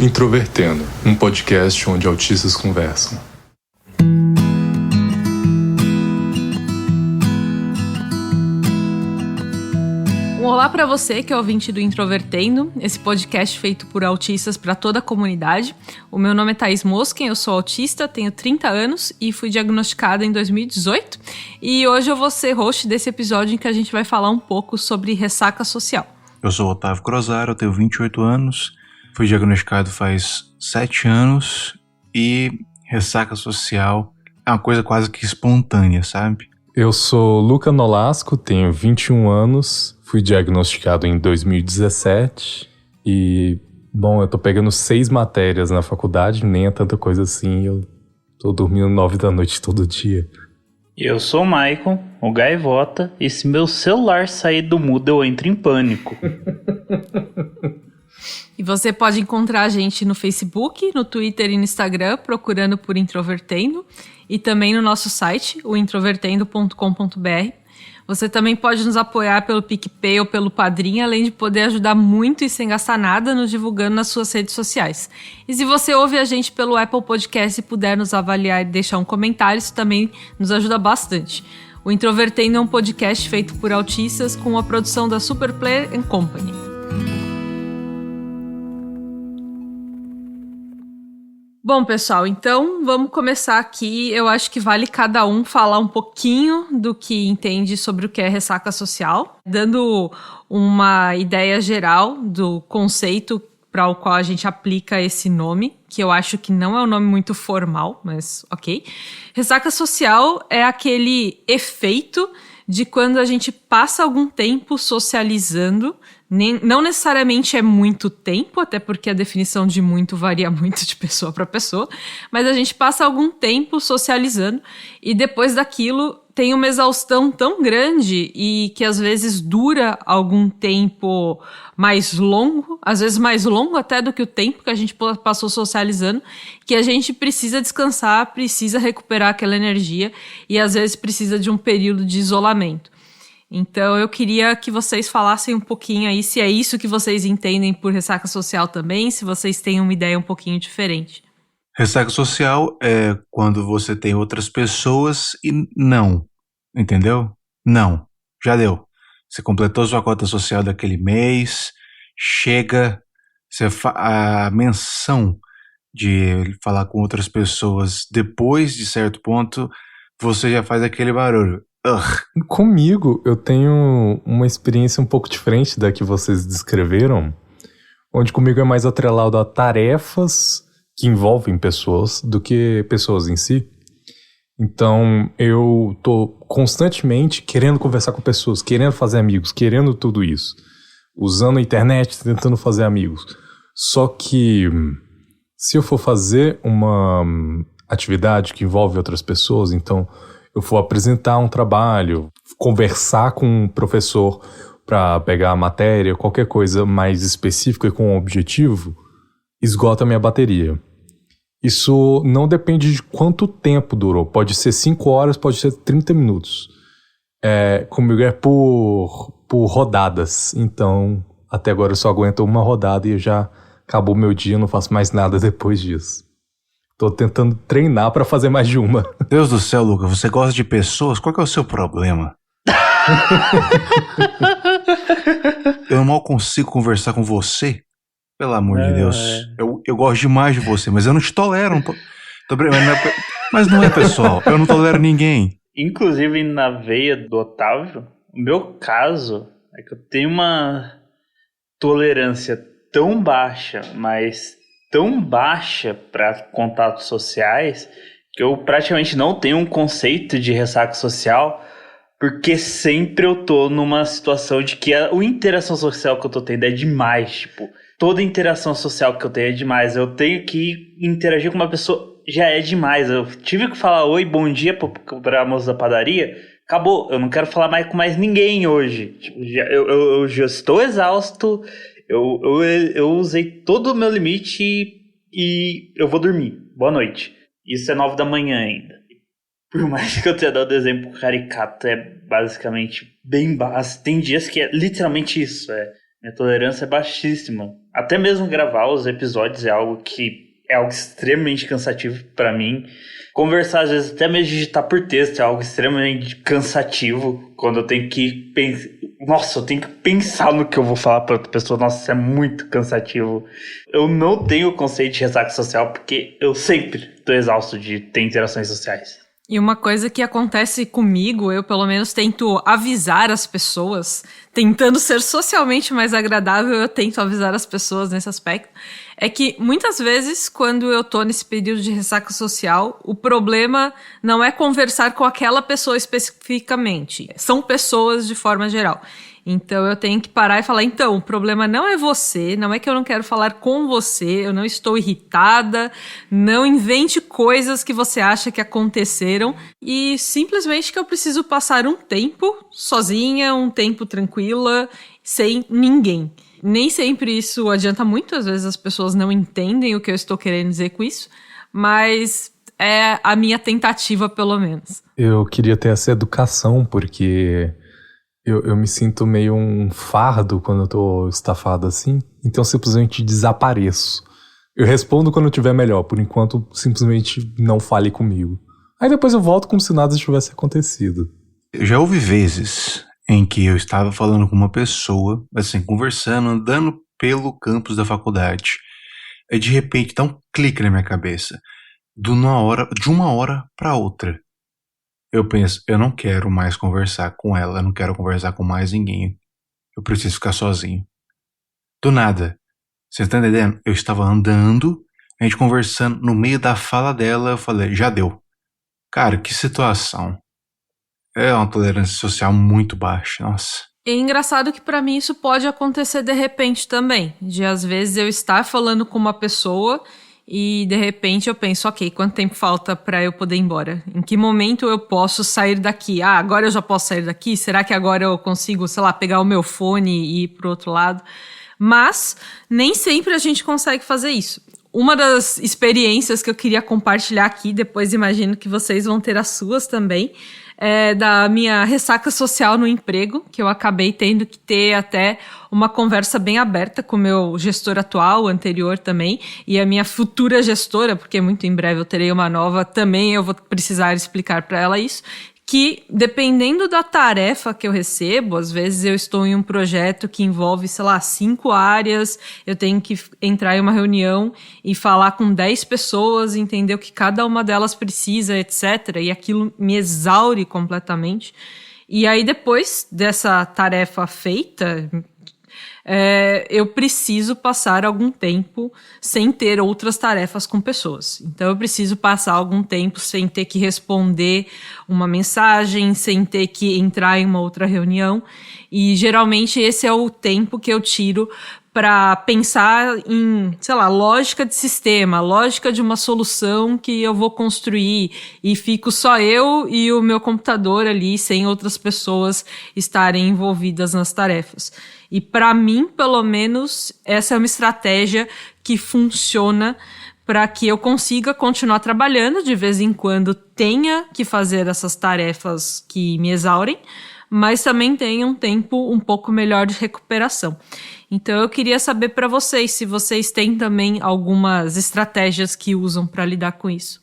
Introvertendo, um podcast onde autistas conversam. Olá para você que é ouvinte do Introvertendo, esse podcast feito por autistas para toda a comunidade. O meu nome é Thaís Mosquen, eu sou autista, tenho 30 anos e fui diagnosticada em 2018. E hoje eu vou ser host desse episódio em que a gente vai falar um pouco sobre ressaca social. Eu sou Otávio Crozaro, eu tenho 28 anos, fui diagnosticado faz 7 anos e ressaca social é uma coisa quase que espontânea, sabe? Eu sou Luca Nolasco, tenho 21 anos, fui diagnosticado em 2017 e, bom, eu tô pegando 6 matérias na faculdade, nem é tanta coisa assim, eu tô dormindo 9 da noite todo dia. Eu sou o Maicon, o Gaivota, e se meu celular sair do mudo eu entro em pânico. E você pode encontrar a gente no Facebook, no Twitter e no Instagram, procurando por Introvertendo, e também no nosso site, o introvertendo.com.br. Você também pode nos apoiar pelo PicPay ou pelo Padrim, além de poder ajudar muito e sem gastar nada nos divulgando nas suas redes sociais. E se você ouve a gente pelo Apple Podcast e puder nos avaliar e deixar um comentário, isso também nos ajuda bastante. O Introvertendo é um podcast feito por autistas com a produção da Superplayer & Company. Bom, pessoal, então vamos começar aqui. Eu acho que vale cada um falar um pouquinho do que entende sobre o que é ressaca social, dando uma ideia geral do conceito para o qual a gente aplica esse nome, que eu acho que não é um nome muito formal, mas ok. Ressaca social é aquele efeito de quando a gente passa algum tempo socializando. Não necessariamente é muito tempo, até porque a definição de muito varia muito de pessoa para pessoa, mas a gente passa algum tempo socializando e depois daquilo tem uma exaustão tão grande e que às vezes dura algum tempo mais longo, às vezes mais longo até do que o tempo que a gente passou socializando, que a gente precisa descansar, precisa recuperar aquela energia e às vezes precisa de um período de isolamento. Então eu queria que vocês falassem um pouquinho aí se é isso que vocês entendem por ressaca social também, se vocês têm uma ideia um pouquinho diferente. Ressaca social é quando você tem outras pessoas e não, entendeu? Não, já deu. Você completou sua cota social daquele mês, chega, a menção de falar com outras pessoas depois de certo ponto, você já faz aquele barulho. Ugh. Comigo, eu tenho uma experiência um pouco diferente da que vocês descreveram, onde comigo é mais atrelado a tarefas que envolvem pessoas do que pessoas em si. Então, eu tô constantemente querendo conversar com pessoas, querendo fazer amigos, querendo tudo isso. Usando a internet, tentando fazer amigos. Só que, se eu for fazer uma atividade que envolve outras pessoas, então eu for apresentar um trabalho, conversar com um professor para pegar a matéria, qualquer coisa mais específica e com um objetivo, esgota a minha bateria. Isso não depende de quanto tempo durou. Pode ser 5 horas, pode ser 30 minutos. Comigo é por rodadas. Então, até agora eu só aguento uma rodada e já acabou meu dia, não faço mais nada depois disso. Tô tentando treinar pra fazer mais de uma. Deus do céu, Luca, você gosta de pessoas? Qual que é o seu problema? Eu mal consigo conversar com você. Pelo amor de Deus. Eu gosto demais de você, mas eu não te tolero. Mas não é pessoal. Eu não tolero ninguém. Inclusive, na veia do Otávio, o meu caso é que eu tenho uma tolerância tão baixa, mas tão baixa para contatos sociais que eu praticamente não tenho um conceito de ressaca social, porque sempre eu tô numa situação de que a interação social que eu tô tendo é demais, tipo, toda interação social que eu tenho é demais, eu tenho que interagir com uma pessoa, já é demais, eu tive que falar oi, bom dia pra moça da padaria, acabou, eu não quero falar mais com mais ninguém hoje, tipo, eu já estou exausto, eu usei todo o meu limite e eu vou dormir. Boa noite. Isso é 9 da manhã ainda. Por mais que eu tenha dado exemplo caricato, é basicamente bem básico. Tem dias que é literalmente isso. Minha tolerância é baixíssima. Até mesmo gravar os episódios é algo extremamente cansativo pra mim. Conversar, às vezes, até mesmo digitar por texto é algo extremamente cansativo. Quando eu tenho que pensar... Nossa, eu tenho que pensar no que eu vou falar pra outra pessoa. Nossa, isso é muito cansativo. Eu não tenho o conceito de ressaca social porque eu sempre tô exausto de ter interações sociais. E uma coisa que acontece comigo, eu pelo menos tento avisar as pessoas, tentando ser socialmente mais agradável, eu tento avisar as pessoas nesse aspecto, é que muitas vezes, quando eu tô nesse período de ressaca social, o problema não é conversar com aquela pessoa especificamente, são pessoas de forma geral. Então eu tenho que parar e falar, então, o problema não é você, não é que eu não quero falar com você, eu não estou irritada, não invente coisas que você acha que aconteceram e simplesmente que eu preciso passar um tempo sozinha, um tempo tranquila, sem ninguém. Nem sempre isso adianta muito, às vezes as pessoas não entendem o que eu estou querendo dizer com isso, mas é a minha tentativa pelo menos. Eu queria ter essa educação, porque... Eu me sinto meio um fardo quando eu tô estafado assim, então eu simplesmente desapareço. Eu respondo quando eu tiver melhor, por enquanto simplesmente não fale comigo. Aí depois eu volto como se nada tivesse acontecido. Já houve vezes em que eu estava falando com uma pessoa, assim, conversando, andando pelo campus da faculdade, e de repente dá um clique na minha cabeça, de uma hora para outra. Eu penso, eu não quero mais conversar com ela, eu não quero conversar com mais ninguém. Eu preciso ficar sozinho. Do nada. Você tá entendendo? Eu estava andando, a gente conversando, no meio da fala dela, eu falei, já deu. Cara, que situação. É uma tolerância social muito baixa, nossa. É engraçado que pra mim isso pode acontecer de repente também. De às vezes eu estar falando com uma pessoa... E de repente eu penso, ok, quanto tempo falta pra eu poder ir embora? Em que momento eu posso sair daqui? Ah, agora eu já posso sair daqui? Será que agora eu consigo, sei lá, pegar o meu fone e ir pro outro lado? Mas nem sempre a gente consegue fazer isso. Uma das experiências que eu queria compartilhar aqui, depois imagino que vocês vão ter as suas também, é da minha ressaca social no emprego, que eu acabei tendo que ter até uma conversa bem aberta com o meu gestor atual, anterior também, e a minha futura gestora, porque muito em breve eu terei uma nova, também eu vou precisar explicar para ela isso, que dependendo da tarefa que eu recebo, às vezes eu estou em um projeto que envolve, sei lá, 5 áreas, eu tenho que entrar em uma reunião e falar com 10 pessoas, entender o que cada uma delas precisa, etc. E aquilo me exaure completamente. E aí depois dessa tarefa feita... eu preciso passar algum tempo sem ter outras tarefas com pessoas. Então eu preciso passar algum tempo sem ter que responder uma mensagem, sem ter que entrar em uma outra reunião. E geralmente esse é o tempo que eu tiro para pensar em, sei lá, lógica de sistema, lógica de uma solução que eu vou construir e fico só eu e o meu computador ali, sem outras pessoas estarem envolvidas nas tarefas. E para mim, pelo menos, essa é uma estratégia que funciona para que eu consiga continuar trabalhando, de vez em quando tenha que fazer essas tarefas que me exaurem, mas também tenha um tempo um pouco melhor de recuperação. Então eu queria saber para vocês se vocês têm também algumas estratégias que usam para lidar com isso.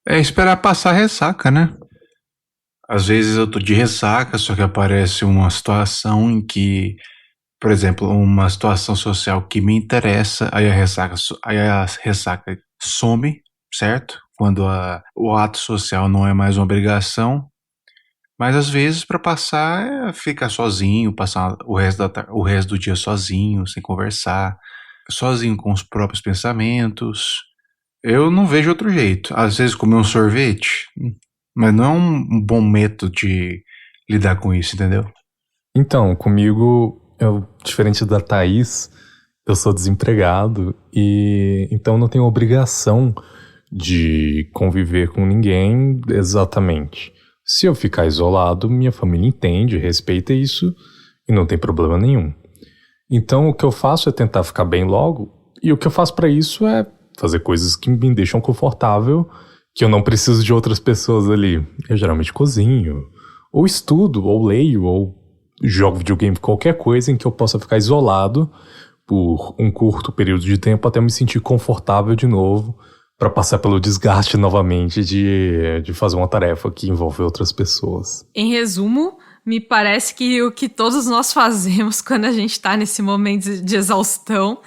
É esperar passar a ressaca, né? Às vezes eu tô de ressaca, só que aparece uma situação em que, por exemplo, uma situação social que me interessa, aí a ressaca some, certo? Quando o ato social não é mais uma obrigação. Mas às vezes para passar é ficar sozinho, passar o resto do dia sozinho, sem conversar, sozinho com os próprios pensamentos. Eu não vejo outro jeito. Às vezes comer um sorvete, mas não é um bom método de lidar com isso, entendeu? Então, comigo, diferente da Thaís, eu sou desempregado e então não tenho obrigação de conviver com ninguém exatamente. Se eu ficar isolado, minha família entende, respeita isso e não tem problema nenhum. Então o que eu faço é tentar ficar bem logo, e o que eu faço pra isso é fazer coisas que me deixam confortável, que eu não preciso de outras pessoas ali. Eu geralmente cozinho, ou estudo, ou leio, ou jogo videogame, qualquer coisa em que eu possa ficar isolado por um curto período de tempo até eu me sentir confortável de novo para passar pelo desgaste novamente de fazer uma tarefa que envolve outras pessoas. Em resumo, me parece que o que todos nós fazemos quando a gente está nesse momento de exaustão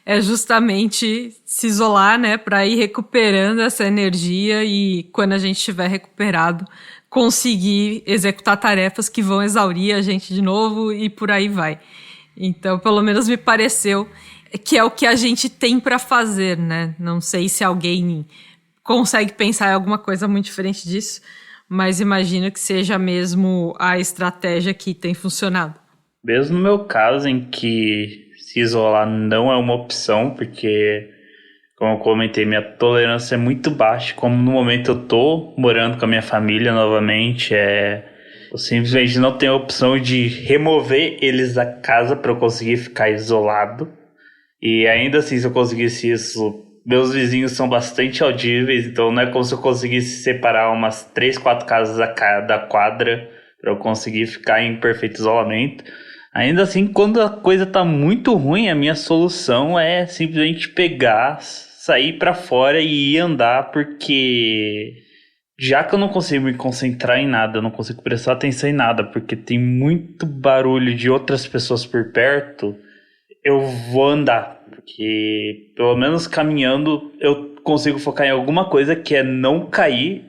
é justamente se isolar, né, para ir recuperando essa energia e quando a gente estiver recuperado, conseguir executar tarefas que vão exaurir a gente de novo e por aí vai. Então, pelo menos me pareceu que é o que a gente tem para fazer, né? Não sei se alguém consegue pensar em alguma coisa muito diferente disso, mas imagino que seja mesmo a estratégia que tem funcionado. Mesmo no meu caso, em que se isolar não é uma opção, porque, como eu comentei, minha tolerância é muito baixa. Como no momento eu tô morando com a minha família novamente, eu simplesmente não tenho a opção de remover eles da casa para eu conseguir ficar isolado. E ainda assim, se eu conseguisse isso, meus vizinhos são bastante audíveis, então não é como se eu conseguisse separar umas 3, 4 casas da quadra para eu conseguir ficar em perfeito isolamento. Ainda assim, quando a coisa tá muito ruim, a minha solução é simplesmente pegar, sair para fora e ir andar, porque já que eu não consigo me concentrar em nada, eu não consigo prestar atenção em nada, porque tem muito barulho de outras pessoas por perto, eu vou andar, porque pelo menos caminhando eu consigo focar em alguma coisa que é não cair.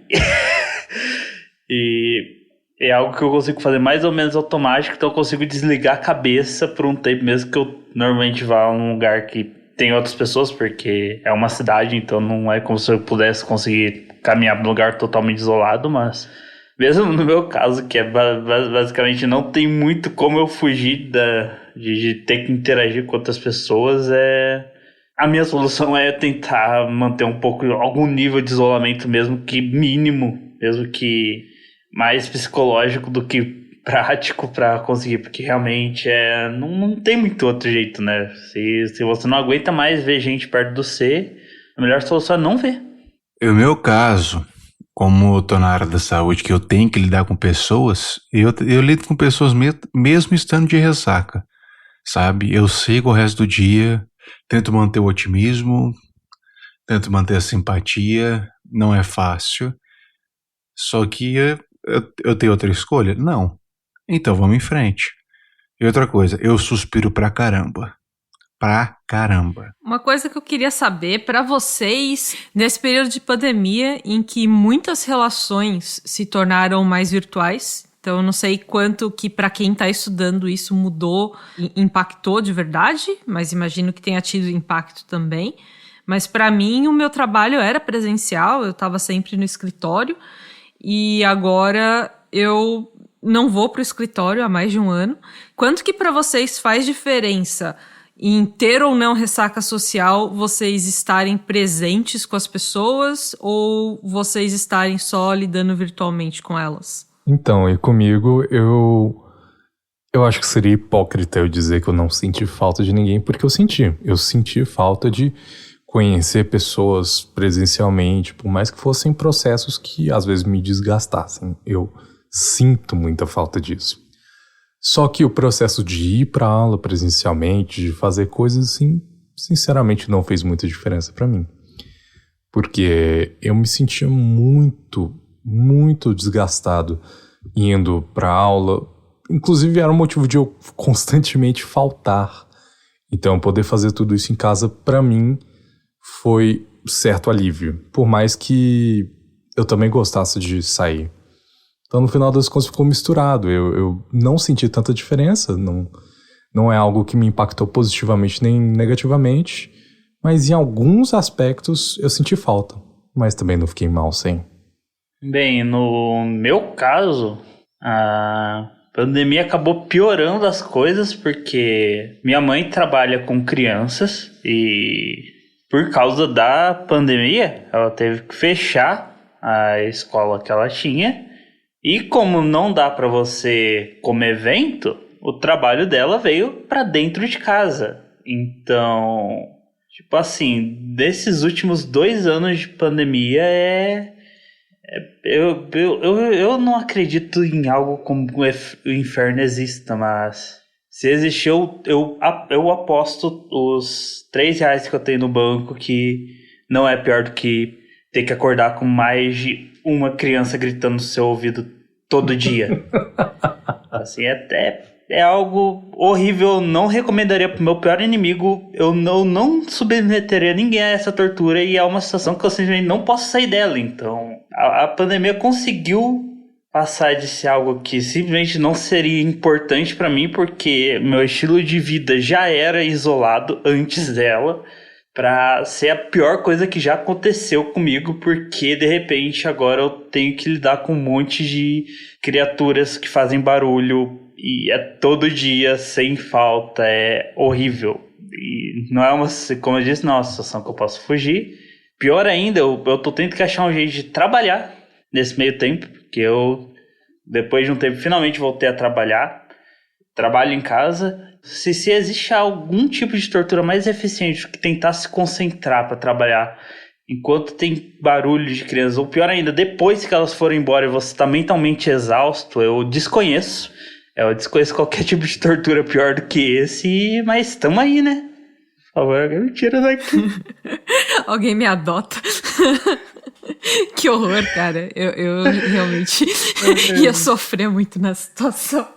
E é algo que eu consigo fazer mais ou menos automático, então eu consigo desligar a cabeça por um tempo, mesmo que eu normalmente vá a um lugar que tem outras pessoas, porque é uma cidade, então não é como se eu pudesse conseguir caminhar num lugar totalmente isolado, mas mesmo no meu caso, que é basicamente não tem muito como eu fugir de ter que interagir com outras pessoas, a minha solução é tentar manter algum nível de isolamento, mesmo que mínimo, mesmo que mais psicológico do que prático para conseguir, porque realmente não tem muito outro jeito, né? Se você não aguenta mais ver gente perto do você, a melhor solução é não ver. No meu caso, como eu tô na área da saúde, que eu tenho que lidar com pessoas, eu lido com pessoas mesmo estando de ressaca, sabe? Eu sigo o resto do dia, tento manter o otimismo, tento manter a simpatia, não é fácil, só que eu tenho outra escolha? Não. Então vamos em frente. E outra coisa, eu suspiro pra caramba. Pra caramba. Uma coisa que eu queria saber para vocês, nesse período de pandemia em que muitas relações se tornaram mais virtuais, então eu não sei quanto que para quem está estudando isso mudou, impactou de verdade, mas imagino que tenha tido impacto também. Mas para mim o meu trabalho era presencial, eu estava sempre no escritório e agora eu não vou para o escritório há mais de um ano. Quanto que para vocês faz diferença em ter ou não ressaca social, vocês estarem presentes com as pessoas ou vocês estarem só lidando virtualmente com elas? Então, e comigo, eu acho que seria hipócrita eu dizer que eu não senti falta de ninguém, porque eu senti. Eu senti falta de conhecer pessoas presencialmente, por mais que fossem processos que às vezes me desgastassem. Eu sinto muita falta disso. Só que o processo de ir para a aula presencialmente, de fazer coisas assim, sinceramente não fez muita diferença para mim. Porque eu me sentia muito desgastado indo para a aula. Inclusive era um motivo de eu constantemente faltar. Então poder fazer tudo isso em casa, para mim, foi certo alívio. Por mais que eu também gostasse de sair. Então, no final das contas, ficou misturado. Eu não senti tanta diferença. Não é algo que me impactou positivamente nem negativamente. Mas em alguns aspectos eu senti falta. Mas também não fiquei mal sem. Bem, no meu caso, a pandemia acabou piorando as coisas porque minha mãe trabalha com crianças e por causa da pandemia ela teve que fechar a escola que ela tinha. E como não dá para você comer evento, o trabalho dela veio para dentro de casa. Então, tipo assim, desses últimos 2 anos de pandemia Eu não acredito em algo como o inferno exista, mas se existir, eu aposto os R$3 que eu tenho no banco que não é pior do que ter que acordar com mais de uma criança gritando no seu ouvido todo dia. Assim, é algo horrível. Não recomendaria pro meu pior inimigo. Eu não submeteria ninguém a essa tortura. E é uma situação que eu simplesmente não posso sair dela. Então, a pandemia conseguiu passar de ser algo que simplesmente não seria importante pra mim, porque meu estilo de vida já era isolado antes dela, pra ser a pior coisa que já aconteceu comigo, porque de repente agora eu tenho que lidar com um monte de criaturas que fazem barulho e é todo dia, sem falta, é horrível. E não é uma, como eu disse, não é uma situação que eu posso fugir. Pior ainda, eu tô tendo que achar um jeito de trabalhar nesse meio tempo, porque eu, depois de um tempo, finalmente voltei a trabalhar. Trabalho em casa. Se existe algum tipo de tortura mais eficiente do que tentar se concentrar para trabalhar enquanto tem barulho de crianças, ou pior ainda, depois que elas foram embora e você está mentalmente exausto, eu desconheço. Eu desconheço qualquer tipo de tortura pior do que esse, mas estamos aí, né? Por favor, alguém me tira daqui. Alguém me adota. Que horror, cara. Eu realmente ia sofrer muito nessa situação.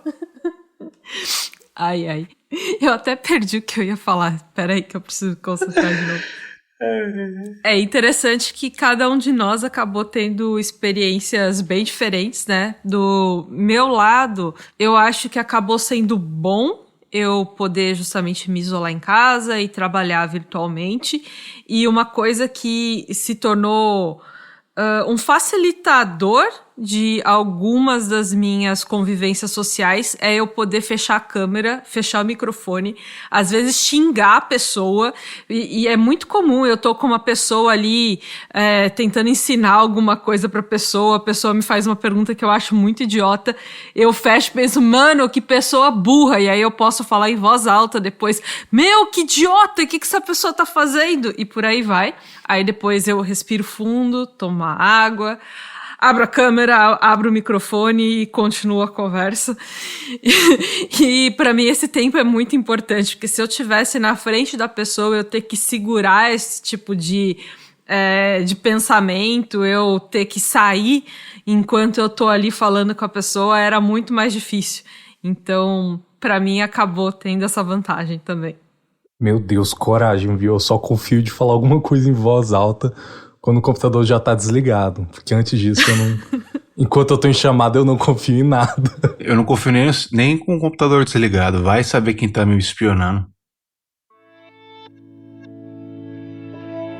Ai. Eu até perdi o que eu ia falar. Peraí que eu preciso concentrar de novo. É interessante que cada um de nós acabou tendo experiências bem diferentes, né? Do meu lado, eu acho que acabou sendo bom eu poder justamente me isolar em casa e trabalhar virtualmente. E uma coisa que se tornou um facilitador de algumas das minhas convivências sociais é eu poder fechar a câmera, fechar o microfone, às vezes xingar a pessoa, e é muito comum, eu tô com uma pessoa ali tentando ensinar alguma coisa pra pessoa, a pessoa me faz uma pergunta que eu acho muito idiota, eu fecho e penso, mano, que pessoa burra, e aí eu posso falar em voz alta depois, meu, que idiota, o que essa pessoa tá fazendo? E por aí vai. Aí depois eu respiro fundo, tomo uma água, abro a câmera, abro o microfone e continuo a conversa. E para mim esse tempo é muito importante, porque se eu estivesse na frente da pessoa, eu ter que segurar esse tipo de pensamento, eu ter que sair enquanto eu tô ali falando com a pessoa, era muito mais difícil. Então, para mim, acabou tendo essa vantagem também. Meu Deus, coragem, viu? Eu só confio de falar alguma coisa em voz alta quando o computador já tá desligado. Porque antes disso, eu não... Enquanto eu tô em chamada, eu não confio em nada. Eu não confio nem com o computador desligado. Vai saber quem tá me espionando.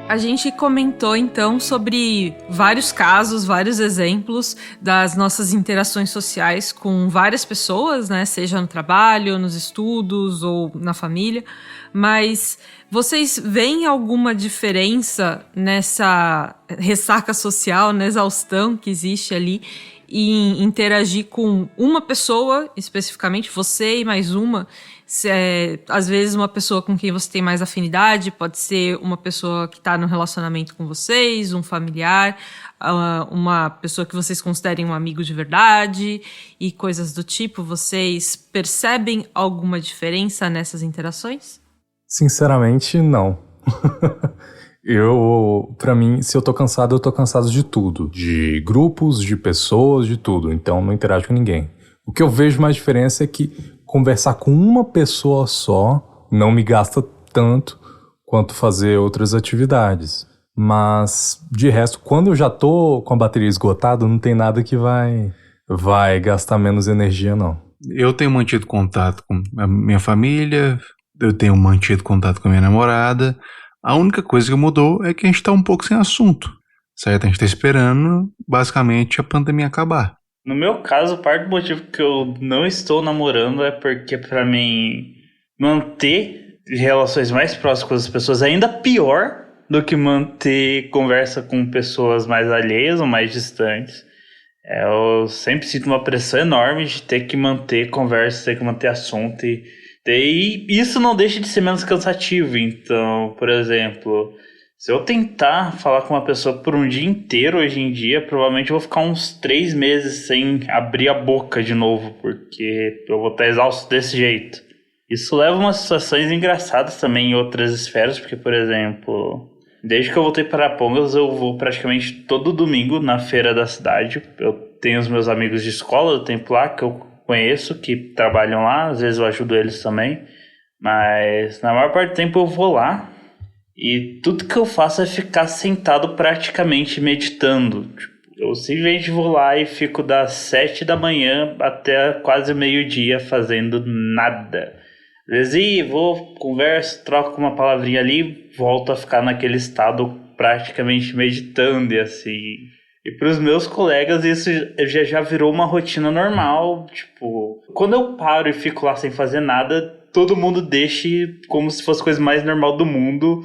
A gente comentou, então, sobre vários casos, vários exemplos das nossas interações sociais com várias pessoas, né? Seja no trabalho, nos estudos ou na família. Mas vocês veem alguma diferença nessa ressaca social, na exaustão que existe ali, em interagir com uma pessoa, especificamente você e mais uma? Às vezes uma pessoa com quem você tem mais afinidade, pode ser uma pessoa que está no relacionamento com vocês, um familiar, uma pessoa que vocês considerem um amigo de verdade e coisas do tipo. Vocês percebem alguma diferença nessas interações? Sinceramente, não. Pra mim, se eu tô cansado de tudo. De grupos, de pessoas, de tudo. Então, não interajo com ninguém. O que eu vejo mais diferença é que conversar com uma pessoa só não me gasta tanto quanto fazer outras atividades. Mas, de resto, quando eu já tô com a bateria esgotada, não tem nada que vai gastar menos energia, não. Eu tenho mantido contato com a minha família, eu tenho mantido contato com a minha namorada. A única coisa que mudou é que a gente tá um pouco sem assunto, certo? A gente tá esperando, basicamente, a pandemia acabar. No meu caso, parte do motivo que eu não estou namorando é porque, pra mim, manter relações mais próximas com as pessoas é ainda pior do que manter conversa com pessoas mais alheias ou mais distantes. Eu sempre sinto uma pressão enorme de ter que manter conversa, ter que manter assunto e isso não deixa de ser menos cansativo. Então, por exemplo, Se eu tentar falar com uma pessoa por um dia inteiro hoje em dia, provavelmente eu vou ficar uns 3 meses sem abrir a boca de novo, porque eu vou estar exausto desse jeito. Isso leva a umas situações engraçadas também em outras esferas, porque, por exemplo, desde que eu voltei para Arapongas, eu vou praticamente todo domingo na feira da cidade. Eu tenho os meus amigos de escola do tempo lá, que eu conheço, que trabalham lá, às vezes eu ajudo eles também, mas na maior parte do tempo eu vou lá. E tudo que eu faço é ficar sentado praticamente meditando. Eu simplesmente vou lá e fico das 7 da manhã até quase meio-dia fazendo nada. Às vezes vou, converso, troco uma palavrinha ali, volto a ficar naquele estado praticamente meditando e assim. E para os meus colegas isso já virou uma rotina normal. Tipo, quando eu paro e fico lá sem fazer nada, todo mundo deixa como se fosse a coisa mais normal do mundo.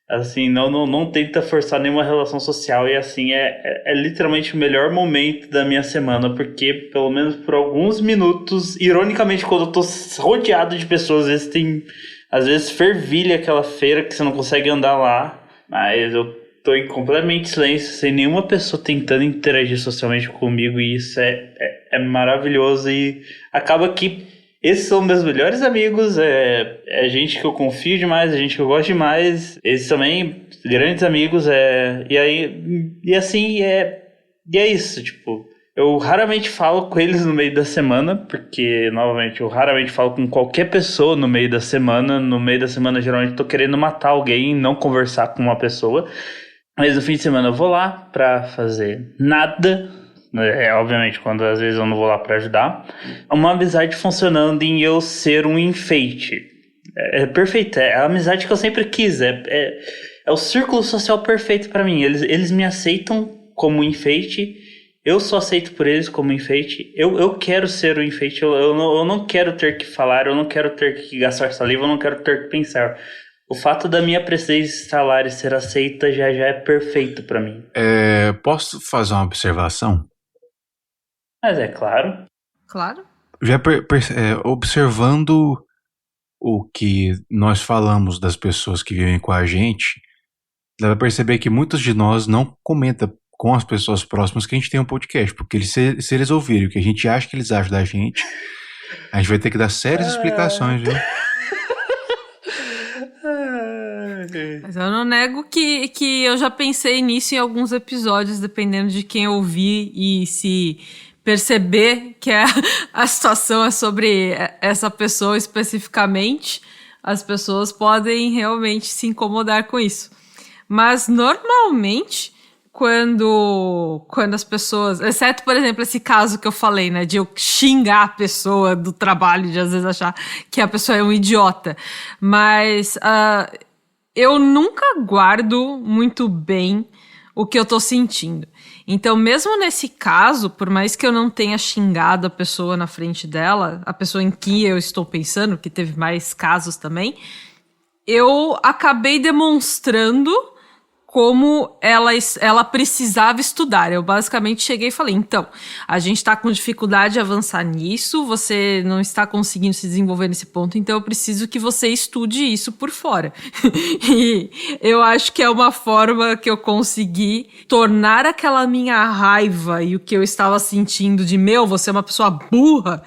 Assim, não tenta forçar nenhuma relação social. E assim, é literalmente o melhor momento da minha semana. Porque, pelo menos por alguns minutos, ironicamente, quando eu tô rodeado de pessoas, às vezes fervilha aquela feira que você não consegue andar lá. Mas eu tô em completamente silêncio, sem nenhuma pessoa tentando interagir socialmente comigo. E isso é maravilhoso. E acaba que esses são meus melhores amigos, é gente que eu confio demais, é gente que eu gosto demais. Esses também, grandes amigos, e assim, e é isso, tipo, eu raramente falo com eles no meio da semana, porque, novamente, eu raramente falo com qualquer pessoa no meio da semana. No meio da semana, geralmente, eu tô querendo matar alguém e não conversar com uma pessoa. Mas no fim de semana eu vou lá pra fazer nada. Obviamente, quando às vezes eu não vou lá pra ajudar. Uma amizade funcionando em eu ser um enfeite. É perfeito, é a amizade que eu sempre quis. É o círculo social perfeito pra mim. Eles me aceitam como enfeite. Eu só aceito por eles como enfeite. Eu quero ser o enfeite. Eu não quero ter que falar. Eu não quero ter que gastar saliva. Eu não quero ter que pensar. O fato da minha presença estar lá e ser aceita já é perfeito pra mim. Posso fazer uma observação? Mas é claro. Claro. Já observando o que nós falamos das pessoas que vivem com a gente, dá pra perceber que muitos de nós não comentam com as pessoas próximas que a gente tem um podcast, porque se eles ouvirem o que a gente acha que eles acham da gente, a gente vai ter que dar sérias explicações, viu? Mas eu não nego que eu já pensei nisso em alguns episódios, dependendo de quem ouvir e se perceber que a situação é sobre essa pessoa especificamente, as pessoas podem realmente se incomodar com isso. Mas normalmente, quando as pessoas, exceto, por exemplo, esse caso que eu falei, né, de eu xingar a pessoa do trabalho, de às vezes achar que a pessoa é um idiota, mas eu nunca guardo muito bem o que eu tô sentindo. Então, mesmo nesse caso, por mais que eu não tenha xingado a pessoa na frente dela, a pessoa em que eu estou pensando, que teve mais casos também, eu acabei demonstrando como ela precisava estudar. Eu basicamente cheguei e falei, então, a gente está com dificuldade de avançar nisso, você não está conseguindo se desenvolver nesse ponto, então eu preciso que você estude isso por fora. E eu acho que é uma forma que eu consegui tornar aquela minha raiva e o que eu estava sentindo de, você é uma pessoa burra,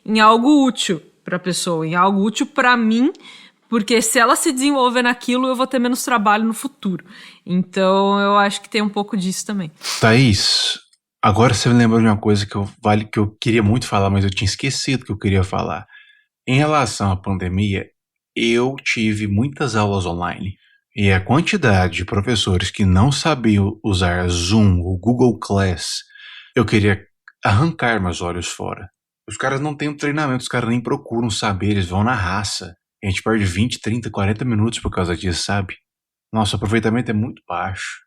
em algo útil para a pessoa, em algo útil para mim, porque se ela se desenvolver naquilo, eu vou ter menos trabalho no futuro. Então, eu acho que tem um pouco disso também. Thaís, agora você me lembrou de uma coisa que eu queria muito falar, mas eu tinha esquecido que eu queria falar. Em relação à pandemia, eu tive muitas aulas online. E a quantidade de professores que não sabiam usar Zoom ou Google Class, eu queria arrancar meus olhos fora. Os caras não têm um treinamento, os caras nem procuram saber, eles vão na raça. A gente perde 20, 30, 40 minutos por causa disso, sabe? Nosso aproveitamento é muito baixo.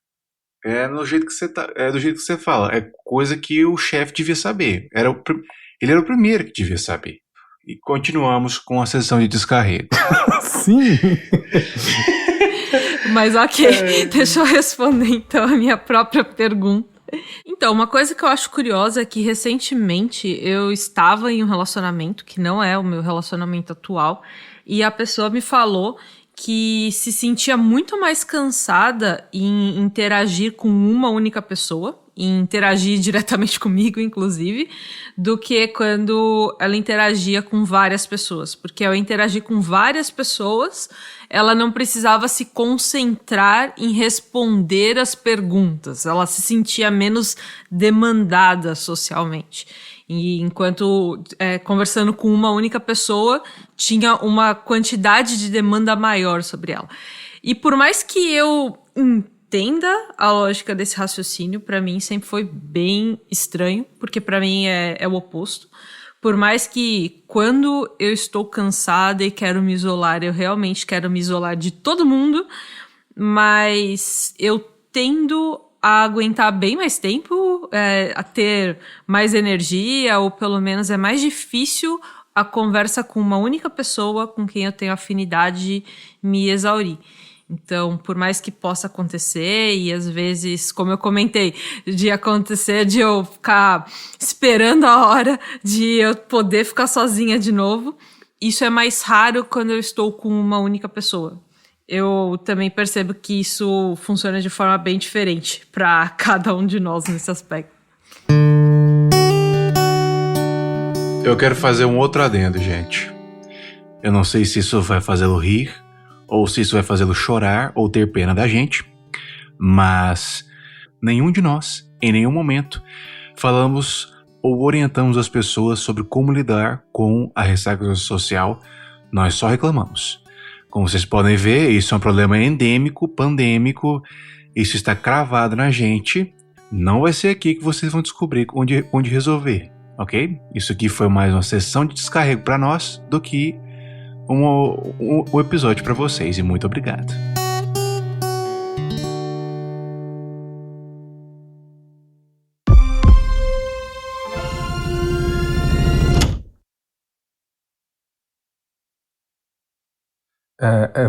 Do jeito que você fala. É coisa que o chefe devia saber. Ele era o primeiro que devia saber. E continuamos com a sessão de descarrego. Sim! Mas ok, deixa eu responder então a minha própria pergunta. Então, uma coisa que eu acho curiosa é que recentemente eu estava em um relacionamento que não é o meu relacionamento atual, e a pessoa me falou que se sentia muito mais cansada em interagir com uma única pessoa, em interagir diretamente comigo, inclusive, do que quando ela interagia com várias pessoas. Porque ao interagir com várias pessoas, ela não precisava se concentrar em responder as perguntas. Ela se sentia menos demandada socialmente. E enquanto conversando com uma única pessoa, tinha uma quantidade de demanda maior sobre ela. E por mais que eu entenda a lógica desse raciocínio, para mim sempre foi bem estranho, porque para mim é o oposto. Por mais que quando eu estou cansada e quero me isolar, eu realmente quero me isolar de todo mundo, mas eu tendo a aguentar bem mais tempo, a ter mais energia, ou pelo menos é mais difícil a conversa com uma única pessoa com quem eu tenho afinidade me exaurir. Então, por mais que possa acontecer, e às vezes, como eu comentei, de acontecer de eu ficar esperando a hora de eu poder ficar sozinha de novo, isso é mais raro quando eu estou com uma única pessoa. Eu também percebo que isso funciona de forma bem diferente para cada um de nós nesse aspecto. Eu quero fazer um outro adendo, gente. Eu não sei se isso vai fazê-lo rir, ou se isso vai fazê-lo chorar, ou ter pena da gente, mas nenhum de nós, em nenhum momento, falamos ou orientamos as pessoas sobre como lidar com a ressaca social. Nós só reclamamos. Como vocês podem ver, isso é um problema endêmico, pandêmico, isso está cravado na gente. Não vai ser aqui que vocês vão descobrir onde resolver, ok? Isso aqui foi mais uma sessão de descarrego para nós do que um episódio para vocês, e muito obrigado.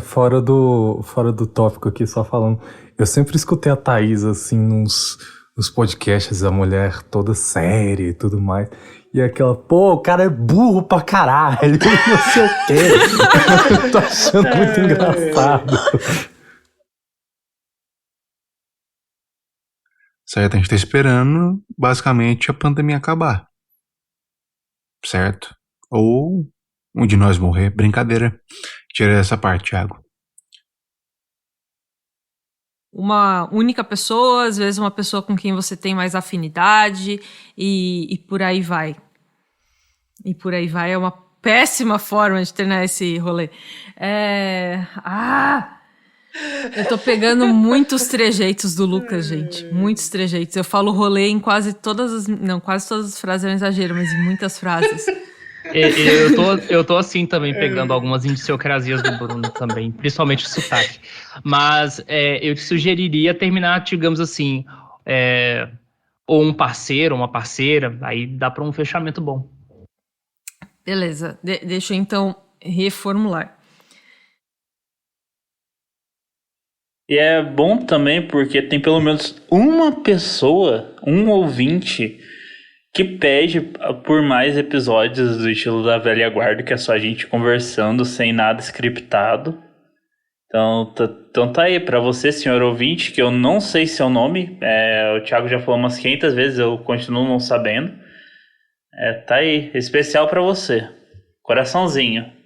Fora do tópico aqui, só falando. Eu sempre escutei a Thaís, assim, nos podcasts, a mulher toda séria e tudo mais. E aquela, pô, o cara é burro pra caralho, não sei o quê. Eu tô achando muito engraçado. Certo, a gente tá esperando, basicamente, a pandemia acabar. Certo? Ou um de nós morrer. Brincadeira. Tira essa parte, Thiago. Uma única pessoa, às vezes uma pessoa com quem você tem mais afinidade, e por aí vai. E por aí vai, é uma péssima forma de terminar esse rolê. Eu tô pegando muitos trejeitos do Lucas, gente. Muitos trejeitos. Eu falo rolê em quase todas as... Não, quase todas as frases é um exagero, mas em muitas frases. Eu tô assim também, pegando algumas idiosincrasias do Bruno também, principalmente o sotaque. Mas eu te sugeriria terminar, digamos assim, ou um parceiro, uma parceira, aí dá para um fechamento bom. Beleza, deixa eu então reformular. E é bom também porque tem pelo menos uma pessoa, um ouvinte, que pede por mais episódios do estilo da velha guarda, que é só a gente conversando sem nada scriptado. Então tá aí, pra você, senhor ouvinte, que eu não sei seu nome, o Thiago já falou umas 500 vezes, eu continuo não sabendo. Tá aí, especial pra você. Coraçãozinho.